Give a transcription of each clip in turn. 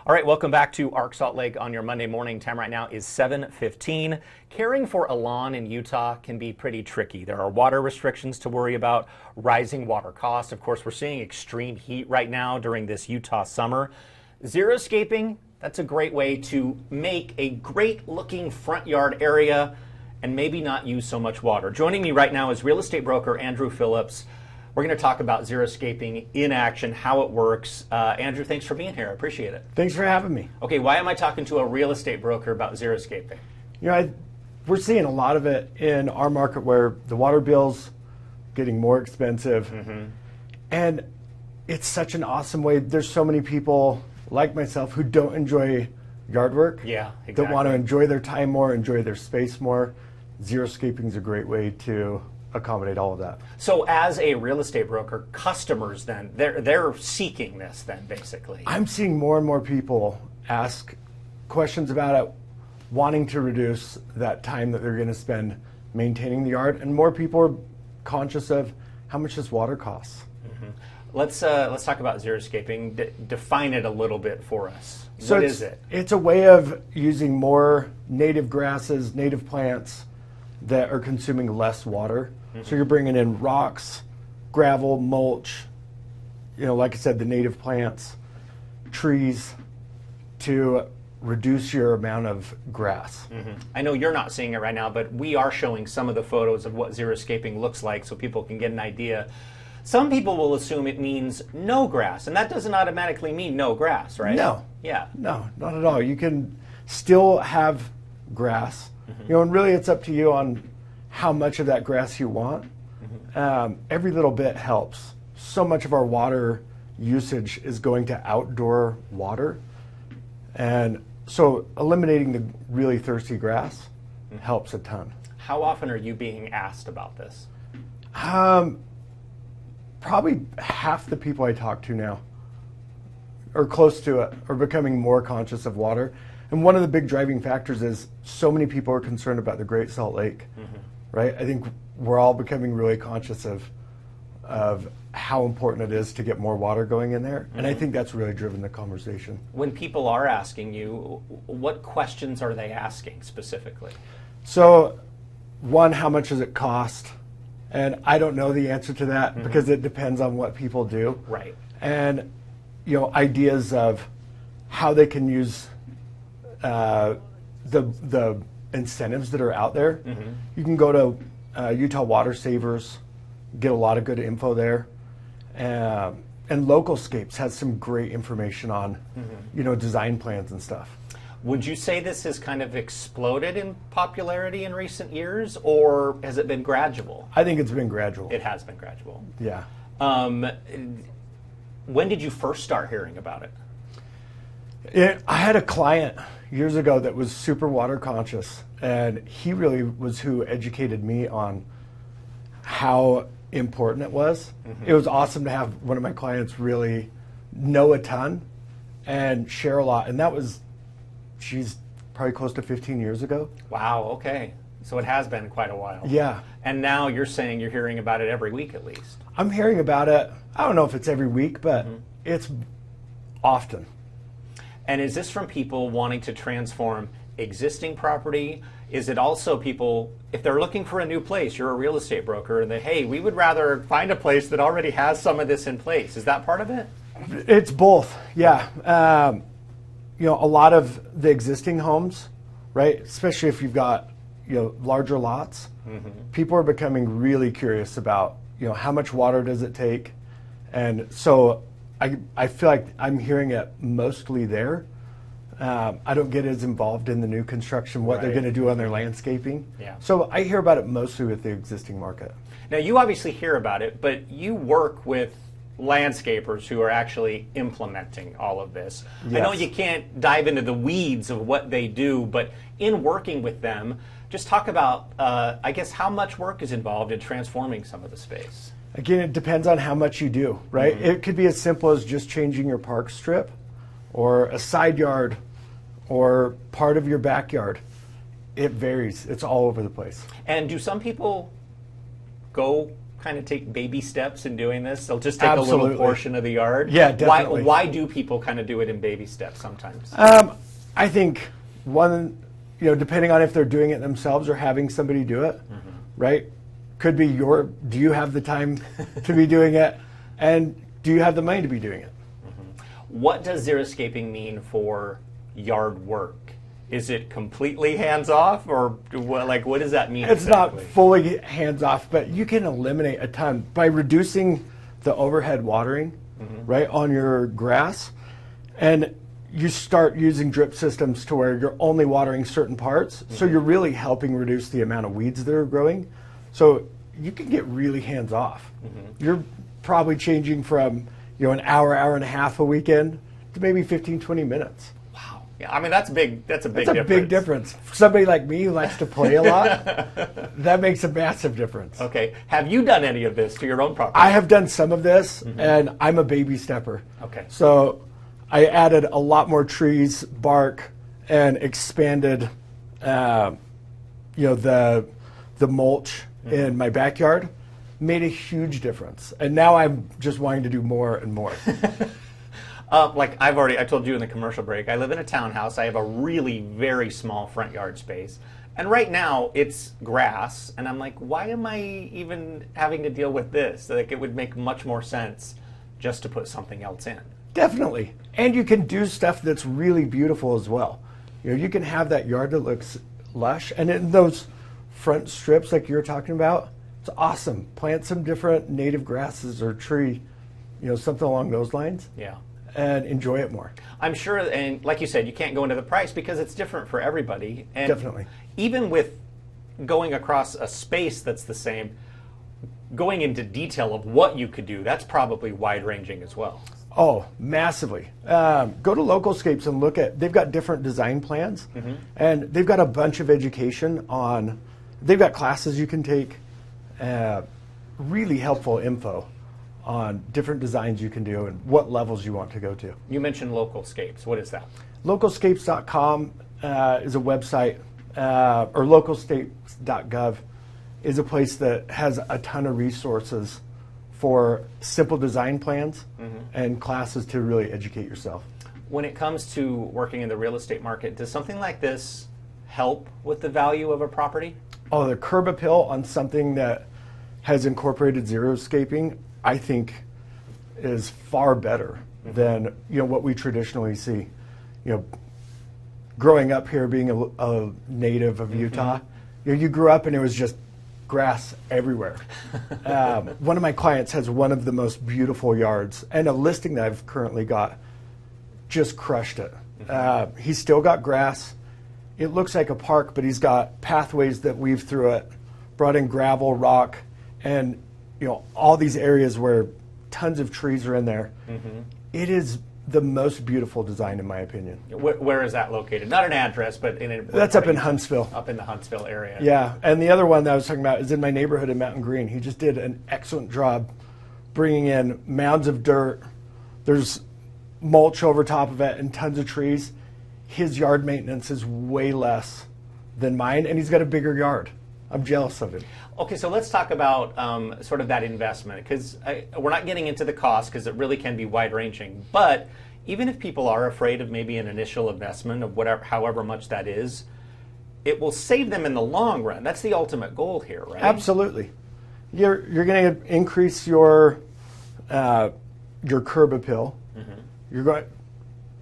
All right, welcome back to Arc Salt Lake on your Monday morning. Time right now is 7:15. Caring for a lawn in Utah can be pretty tricky. There are water restrictions to worry about, rising water costs. Of course, we're seeing extreme heat right now during this Utah summer. Xeriscaping, that's a great way to make a great looking front yard area and maybe not use so much water. Joining me right now is real estate broker Andrew Phillips. We're going to talk about Xeriscaping in action, how it works. Andrew, thanks for being here. I appreciate it. Thanks for having me. Okay, why am I talking to a real estate broker about Xeriscaping? You know, we're seeing a lot of it in our market where the water bill's getting more expensive. And it's such an awesome way. There's so many people like myself who don't enjoy yard work. Yeah, exactly. That want to enjoy their time more, enjoy their space more. Xeriscaping is a great way to accommodate all of that. So as a real estate broker, customers then, they're seeking this then basically. I'm seeing more and more people ask questions about it, wanting to reduce that time that they're going to spend maintaining the yard, and more people are conscious of how much this water costs. Let's talk about Xeriscaping. Define it a little bit for us. So what is it? It's a way of using more native grasses, native plants that are consuming less water. So you're bringing in rocks, gravel, mulch, you know, like I said, the native plants, trees, to reduce your amount of grass. I know you're not seeing it right now, but we are showing some of the photos of what Xeriscaping looks like so people can get an idea. Some people will assume it means no grass, and that doesn't automatically mean no grass, right? No. Yeah. No, not at all. You can still have grass, you know, and really it's up to you on how much of that grass you want. Every little bit helps. So much of our water usage is going to outdoor water. And so eliminating the really thirsty grass helps a ton. How often are you being asked about this? Probably half the people I talk to now, or close to it, are becoming more conscious of water. And one of the big driving factors is so many people are concerned about the Great Salt Lake. Right? I think we're all becoming really conscious of how important it is to get more water going in there. And I think that's really driven the conversation. When people are asking you, what questions are they asking specifically? So, one, how much does it cost? And I don't know the answer to that because it depends on what people do. Right. And, you know, ideas of how they can use the incentives that are out there. You can go to Utah Water Savers, get a lot of good info there. And Localscapes has some great information on, you know, design plans and stuff. Would you say this has kind of exploded in popularity in recent years, or has it been gradual? I think it's been gradual. It has been gradual. Yeah. When did you first start hearing about it? I had a client years ago that was super water conscious, and he really was who educated me on how important it was. It was awesome to have one of my clients really know a ton and share a lot, and that was, she's probably close to 15 years ago. Wow, okay. So it has been quite a while. Yeah. And now you're saying you're hearing about it every week at least. I'm hearing about it, I don't know if it's every week, but it's often. And is this from people wanting to transform existing property? Is it also people, if they're looking for a new place, you're a real estate broker, and they, hey, we would rather find a place that already has some of this in place. Is that part of it? It's both, yeah. You know, a lot of the existing homes, right, especially if you've got, you know, larger lots, people are becoming really curious about, you know, how much water does it take? And so I feel like I'm hearing it mostly there. I don't get as involved in the new construction, what they're going to do on their landscaping. Yeah. So I hear about it mostly with the existing market. Now, you obviously hear about it, but you work with landscapers who are actually implementing all of this. Yes. I know you can't dive into the weeds of what they do, but in working with them, just talk about, I guess, how much work is involved in transforming some of the space. Again, it depends on how much you do, right? It could be as simple as just changing your park strip or a side yard or part of your backyard. It varies. It's all over the place. And do some people go kind of take baby steps in doing this? They'll just take a Absolutely. little portion of the yard. Yeah, definitely. Why do people kind of do it in baby steps sometimes? I think one, depending on if they're doing it themselves or having somebody do it, right? Could be do you have the time to be doing it? And do you have the money to be doing it? What does xeriscaping mean for yard work? Is it completely hands-off, or what does that mean? It's exactly? not fully hands-off, but you can eliminate a ton by reducing the overhead watering, right, on your grass. And you start using drip systems to where you're only watering certain parts. So you're really helping reduce the amount of weeds that are growing. So you can get really hands-off. You're probably changing from, an hour, hour and a half a weekend to maybe 15, 20 minutes. Wow. Yeah, I mean, that's big. That's a big That's a difference. big difference. For somebody like me who likes to play a lot, that makes a massive difference. Okay. Have you done any of this to your own property? I have done some of this, and I'm a baby stepper. Okay. So I added a lot more trees, bark, and expanded, the mulch in my backyard. Made a huge difference, and now I'm just wanting to do more and more. I told you in the commercial break, I live in a townhouse. I have a really very small front yard space. And right now it's grass. And I'm like, why am I even having to deal with this? Like, it would make much more sense just to put something else in. Definitely. And you can do stuff that's really beautiful as well. You can have that yard that looks lush. And in those front strips like you're talking about, it's awesome. Plant some different native grasses or tree, something along those lines. Yeah. And enjoy it more. I'm sure, and like you said, you can't go into the price because it's different for everybody. And Definitely. Even with going across a space that's the same, going into detail of what you could do, that's probably wide-ranging as well. Oh, massively. Go to Localscapes and look at, they've got different design plans, and they've got a bunch of education on, they've got classes you can take, really helpful info on different designs you can do and what levels you want to go to. You mentioned Localscapes. What is that? Localscapes.com is a website, or localscapes.gov is a place that has a ton of resources for simple design plans and classes to really educate yourself. When it comes to working in the real estate market, does something like this help with the value of a property? Oh, the curb appeal on something that has incorporated xeriscaping, I think, is far better than what we traditionally see. Growing up here, being a native of Utah, you grew up and it was just grass everywhere. One of my clients has one of the most beautiful yards, and a listing that I've currently got just crushed it. He's still got grass. It looks like a park, but he's got pathways that weave through it, brought in gravel, rock, and all these areas where tons of trees are in there. It is the most beautiful design, in my opinion. Where is that located? Not an address, but in a... That's up in Huntsville. Up in the Huntsville area. Yeah, and the other one that I was talking about is in my neighborhood in Mountain Green. He just did an excellent job bringing in mounds of dirt. There's mulch over top of it and tons of trees. His yard maintenance is way less than mine, and he's got a bigger yard. I'm jealous of it. Okay, so let's talk about sort of that investment, because we're not getting into the cost because it really can be wide-ranging. But even if people are afraid of maybe an initial investment of however much that is, it will save them in the long run. That's the ultimate goal here, right? Absolutely. You're going to increase your curb appeal.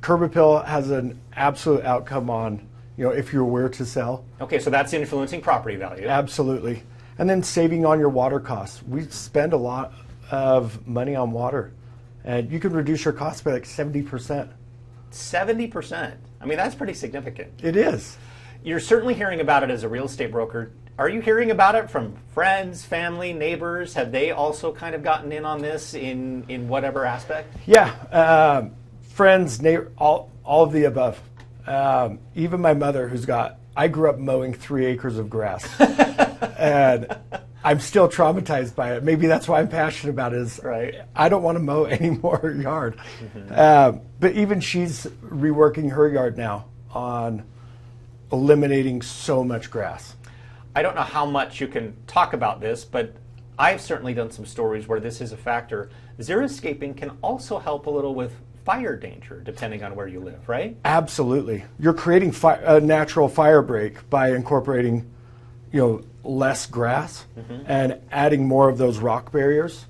Curb appeal has an absolute outcome on if you were to sell. Okay, so that's influencing property value. Absolutely. And then saving on your water costs. We spend a lot of money on water, and you can reduce your costs by like 70%. 70%? I mean, that's pretty significant. It is. You're certainly hearing about it as a real estate broker. Are you hearing about it from friends, family, neighbors? Have they also kind of gotten in on this in whatever aspect? Yeah. Friends, neighbor, all of the above. Even my mother, I grew up mowing 3 acres of grass. And I'm still traumatized by it. Maybe that's why I'm passionate about it. Is right. I don't want to mow any more yard. But even she's reworking her yard now on eliminating so much grass. I don't know how much you can talk about this, but I've certainly done some stories where this is a factor. Xeriscaping can also help a little with fire danger, depending on where you live, right? Absolutely. You're creating a natural fire break by incorporating, less grass and adding more of those rock barriers.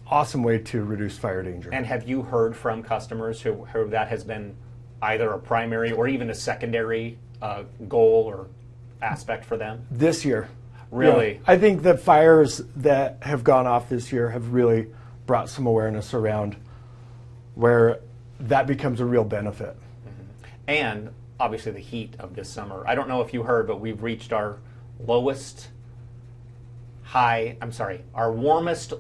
Awesome way to reduce fire danger. And have you heard from customers who that has been either a primary or even a secondary goal or aspect for them? This year. Really? Yeah, I think the fires that have gone off this year have really brought some awareness around where that becomes a real benefit. And obviously the heat of this summer. I don't know if you heard, but we've reached our warmest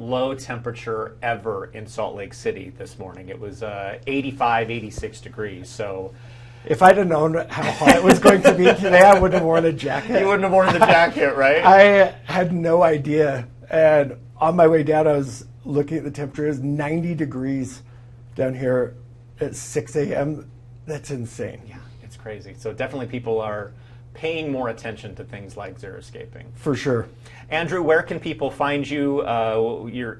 low temperature ever in Salt Lake City this morning. It was 85, 86 degrees. So if I'd have known how hot it was going to be today, I wouldn't have worn a jacket. You wouldn't have worn the jacket, right? I had no idea. And on my way down, I was looking at the temperature. It was 90 degrees down here at 6 a.m. That's insane. Yeah, it's crazy. So definitely people are paying more attention to things like xeriscaping. For sure. Andrew, where can people find you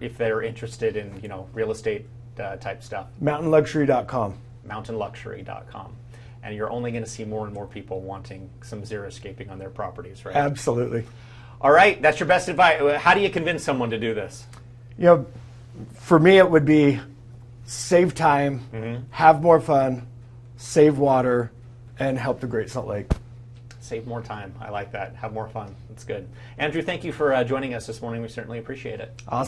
if they're interested in real estate type stuff? Mountainluxury.com. Mountainluxury.com. And you're only going to see more and more people wanting some xeriscaping on their properties, right? Absolutely. All right, that's your best advice. How do you convince someone to do this? For me, it would be save time, have more fun, save water, and help the Great Salt Lake. Save more time. I like that. Have more fun. That's good. Andrew, thank you for joining us this morning. We certainly appreciate it. Awesome.